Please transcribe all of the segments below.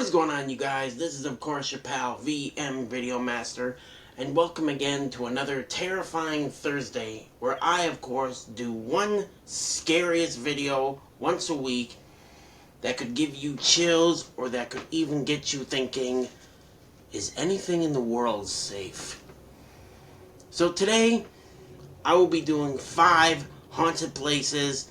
What's going on, you guys? This is of course your pal VM Video Master, and welcome again to another terrifying Thursday where I of course do one scariest video once a week that could give you chills or that could even get you thinking, is anything in the world safe? So today I will be doing 5 haunted places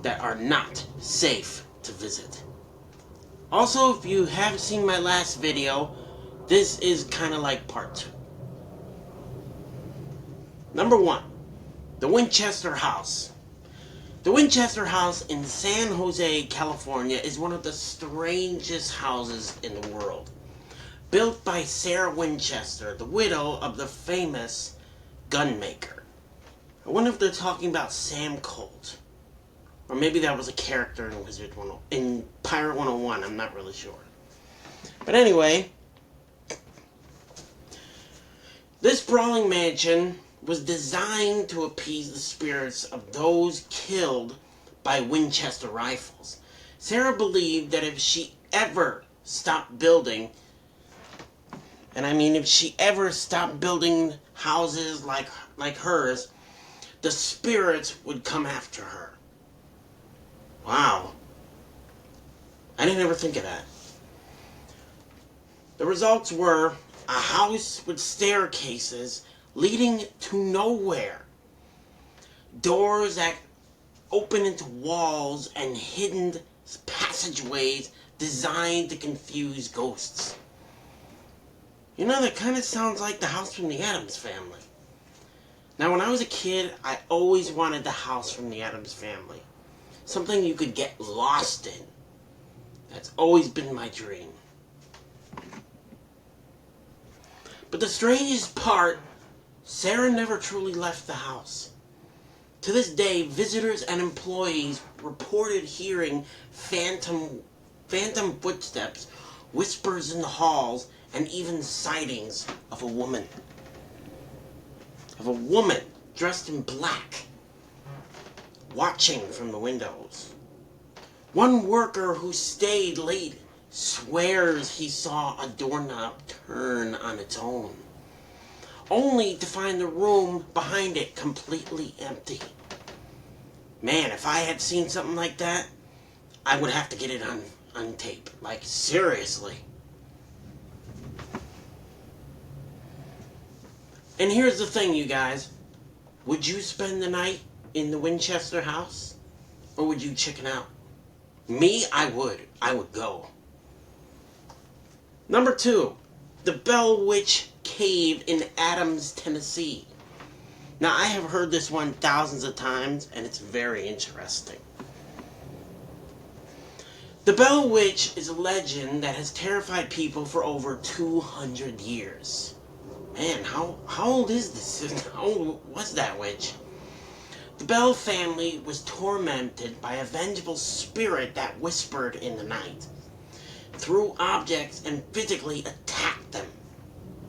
that are not safe to visit. Also, if you haven't seen my last video, this is kind of like part 2. Number 1, the Winchester House. The Winchester House in San Jose, California is one of the strangest houses in the world. Built by Sarah Winchester, the widow of the famous gunmaker. I wonder if they're talking about Sam Colt. Or maybe that was a character in Pirate 101, I'm not really sure. But anyway, this sprawling mansion was designed to appease the spirits of those killed by Winchester rifles. Sarah believed that if she ever stopped building, and I mean if she ever stopped building houses like hers, the spirits would come after her. Wow. I didn't ever think of that. The results were a house with staircases leading to nowhere. Doors that open into walls and hidden passageways designed to confuse ghosts. You know, that kind of sounds like the house from the Addams Family. Now, when I was a kid, I always wanted the house from the Addams Family. Something you could get lost in. That's always been my dream. But the strangest part, Sarah never truly left the house. To this day, visitors and employees reported hearing phantom footsteps, whispers in the halls, and even sightings of a woman. Of a woman dressed in black, watching from the windows. One worker who stayed late swears he saw a doorknob turn on its own, only to find the room behind it completely empty. Man, if I had seen something like that, I would have to get it on tape. Like, seriously. And here's the thing, you guys. Would you spend the night in the Winchester house? Or would you chicken out? Me, I would. I would go. Number 2, the Bell Witch Cave in Adams, Tennessee. Now, I have heard this one thousands of times, and it's very interesting. The Bell Witch is a legend that has terrified people for over 200 years. Man, how old is this? How old was that witch? The Bell family was tormented by a vengeful spirit that whispered in the night, threw objects, and physically attacked them.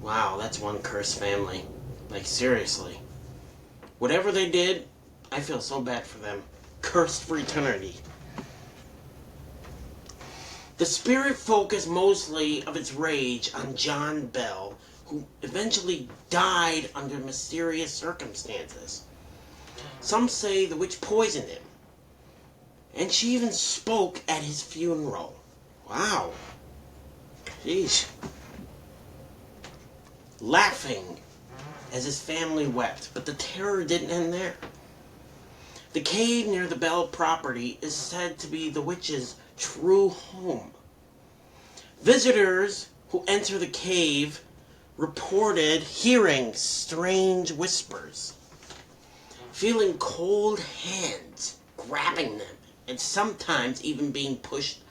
Wow, that's one cursed family. Like, seriously. Whatever they did, I feel so bad for them. Cursed for eternity. The spirit focused mostly of its rage on John Bell, who eventually died under mysterious circumstances. Some say the witch poisoned him, and she even spoke at his funeral. Wow. Jeez. Laughing as his family wept, but the terror didn't end there. The cave near the Bell property is said to be the witch's true home. Visitors who enter the cave reported hearing strange whispers, feeling cold hands grabbing them, and sometimes even being pushed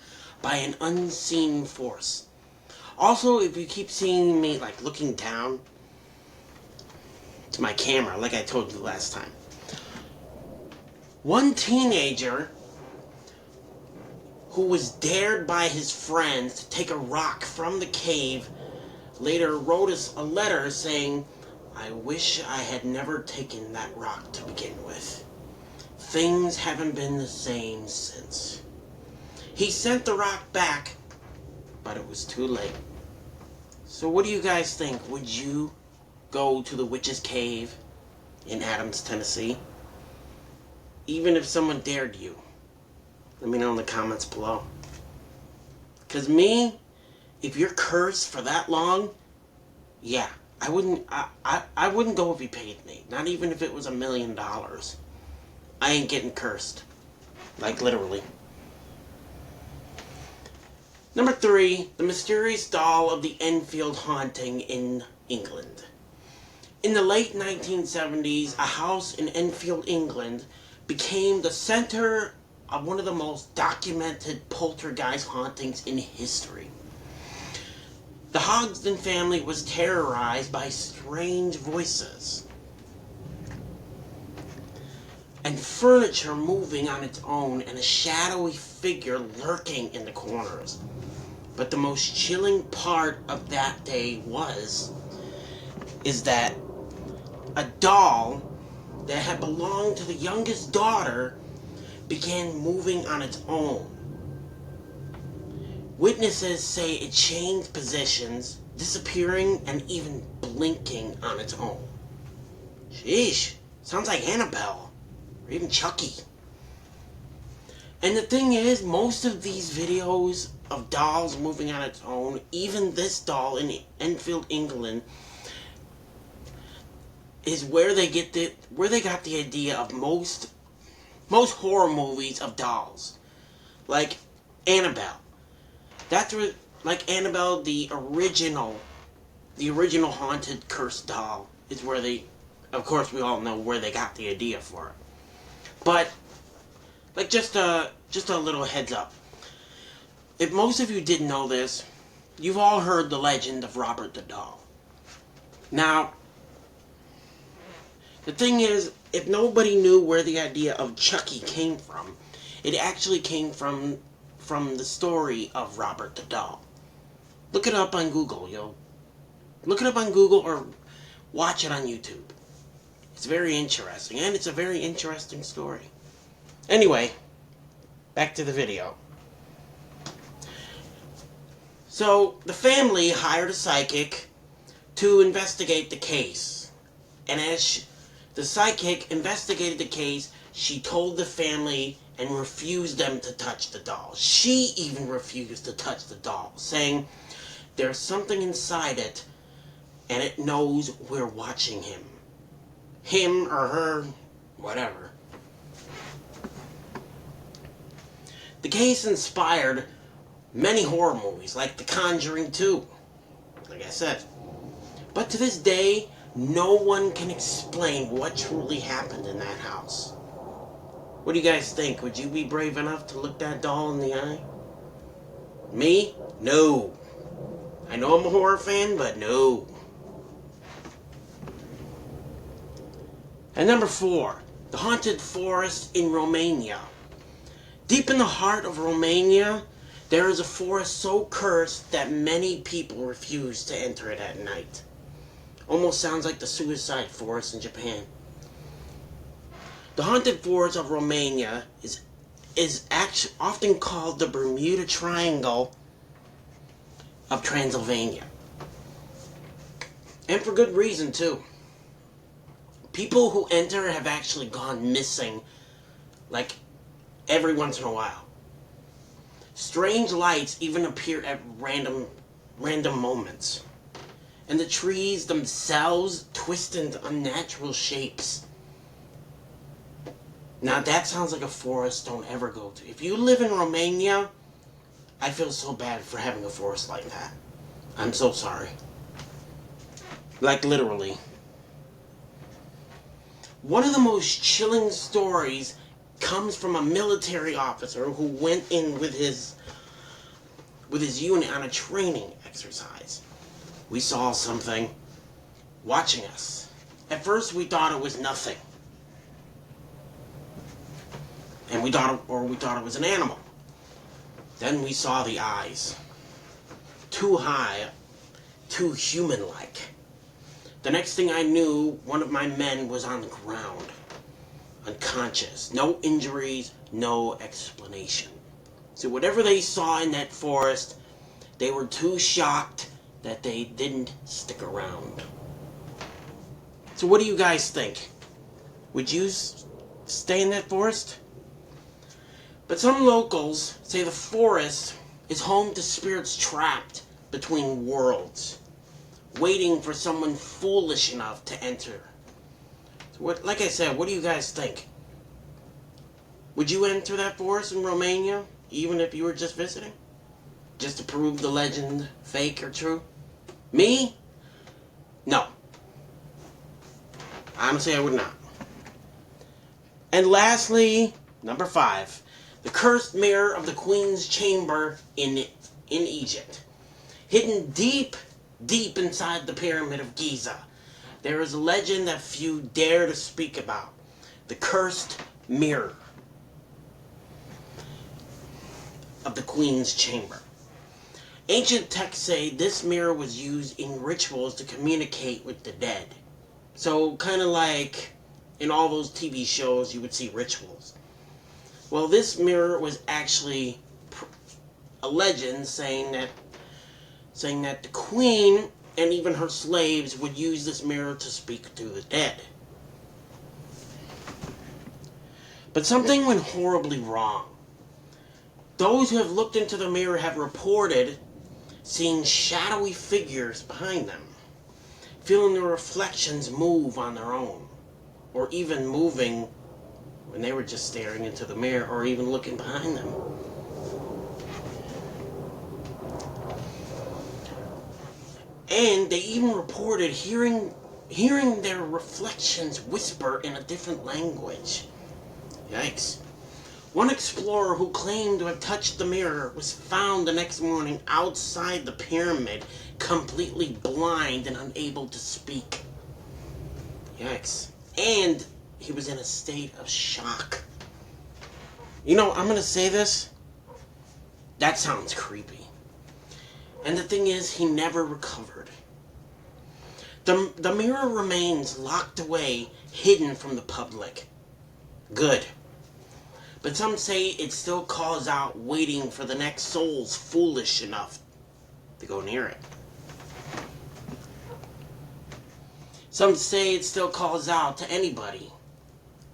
by an unseen force. Also, if you keep seeing me like looking down to my camera, like I told you last time, one teenager who was dared by his friends to take a rock from the cave later wrote us a letter saying, "I wish I had never taken that rock to begin with. Things haven't been the same since." He sent the rock back but it was too late. So what do you guys think? Would you go to the Witch's Cave in Adams, Tennessee? Even if someone dared you. Let me know in the comments below. Because me, if you're cursed for that long, yeah, I wouldn't go if you paid me. Not even if it was $1 million. I ain't getting cursed. Like, literally. Number 3, the mysterious doll of the Enfield haunting in England. In the late 1970s, a house in Enfield, England became the center of one of the most documented poltergeist hauntings in history. The Hogsden family was terrorized by strange voices and furniture moving on its own and a shadowy figure lurking in the corners. But the most chilling part of that day is that a doll that had belonged to the youngest daughter began moving on its own. Witnesses say it changed positions, disappearing and even blinking on its own. Sheesh, sounds like Annabelle, or even Chucky. And the thing is, most of these videos of dolls moving on its own, even this doll in Enfield, England, is where they got the idea of most horror movies of dolls, like Annabelle. That's where, like Annabelle, the original haunted cursed doll is where they, of course, we all know where they got the idea for it. But like just a little heads up. If most of you didn't know this, you've all heard the legend of Robert the Doll. Now, the thing is, if nobody knew where the idea of Chucky came from, it actually came from the story of Robert the Doll. Look it up on Google, Look it up on Google or watch it on YouTube. It's very interesting, and it's a very interesting story. Anyway, back to the video. So, the family hired a psychic to investigate the case. And as the psychic investigated the case, she told the family and refused them to touch the doll. She even refused to touch the doll, saying, "There's something inside it, and it knows we're watching him." Him or her, whatever. The case inspired many horror movies, like The Conjuring 2, like I said. But to this day, no one can explain what truly happened in that house. What do you guys think? Would you be brave enough to look that doll in the eye? Me? No. I know I'm a horror fan, but no. And number 4, the Haunted Forest in Romania. Deep in the heart of Romania, there is a forest so cursed that many people refuse to enter it at night. Almost sounds like the suicide forest in Japan. The Haunted Forest of Romania is actually often called the Bermuda Triangle of Transylvania. And for good reason, too. People who enter have actually gone missing, like, every once in a while. Strange lights even appear at random moments. And the trees themselves twist into unnatural shapes. Now that sounds like a forest don't ever go to. If you live in Romania, I feel so bad for having a forest like that. I'm so sorry. Like, literally. One of the most chilling stories comes from a military officer who went in with his unit on a training exercise. We saw something watching us. At first we thought it was nothing. And we thought it was an animal. Then we saw the eyes. Too high, too human-like. The next thing I knew, one of my men was on the ground, unconscious. No injuries, no explanation. So whatever they saw in that forest, They were too shocked that they didn't stick around. So what do you guys think? Would you stay in that forest? But some locals say the forest is home to spirits trapped between worlds, waiting for someone foolish enough to enter. So like I said, what do you guys think? Would you enter that forest in Romania, even if you were just visiting? Just to prove the legend fake or true? Me? No. Honestly, I would not. And lastly, number 5. The cursed mirror of the Queen's chamber in Egypt. Hidden deep, deep inside the Pyramid of Giza, there is a legend that few dare to speak about. The cursed mirror of the Queen's chamber. Ancient texts say this mirror was used in rituals to communicate with the dead. So, kind of like in all those TV shows you would see rituals. Well, this mirror was actually a legend saying that the Queen and even her slaves would use this mirror to speak to the dead. But something went horribly wrong. Those who have looked into the mirror have reported seeing shadowy figures behind them, feeling their reflections move on their own, or even moving when they were just staring into the mirror or even looking behind them. And they even reported hearing their reflections whisper in a different language. Yikes. One explorer who claimed to have touched the mirror was found the next morning outside the pyramid, completely blind and unable to speak. Yikes. And he was in a state of shock. You know, I'm gonna say this. That sounds creepy. And the thing is, he never recovered. The mirror remains locked away, hidden from the public. Good. But some say it still calls out, waiting for the next souls foolish enough to go near it. Some say it still calls out to anybody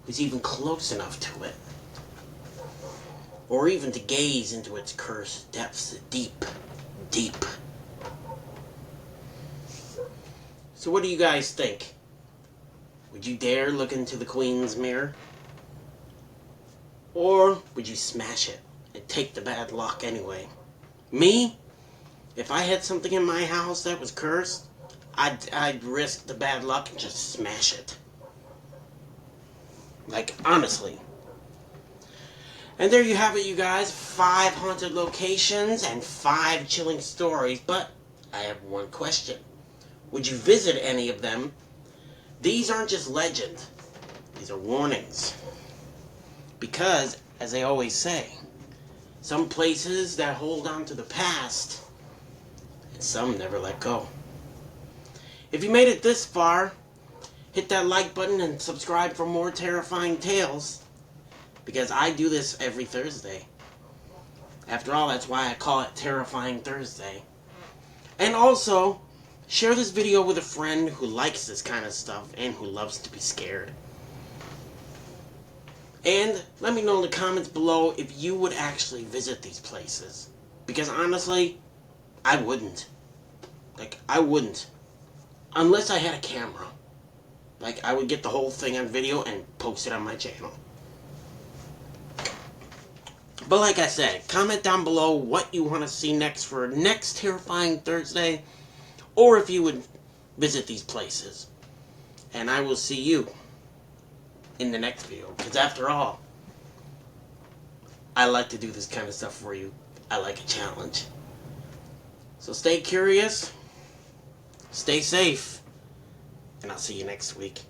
who's even close enough to it, or even to gaze into its cursed depths deep, deep. So what do you guys think? Would you dare look into the Queen's mirror? Or would you smash it and take the bad luck anyway? Me? If I had something in my house that was cursed, I'd risk the bad luck and just smash it. Like, honestly. And there you have it, you guys. 5 haunted locations and 5 chilling stories. But I have one question. Would you visit any of them? These aren't just legend. These are warnings. Because, as they always say, some places that hold on to the past, and some never let go. If you made it this far, hit that like button and subscribe for more terrifying tales, because I do this every Thursday. After all, that's why I call it Terrifying Thursday. And also, share this video with a friend who likes this kind of stuff and who loves to be scared. And let me know in the comments below if you would actually visit these places. Because honestly, I wouldn't. Like, I wouldn't. Unless I had a camera. Like, I would get the whole thing on video and post it on my channel. But like I said, comment down below what you want to see next for next Terrifying Thursday. Or if you would visit these places. And I will see you in the next video. Because after all, I like to do this kind of stuff for you. I like a challenge. So stay curious. Stay safe. And I'll see you next week.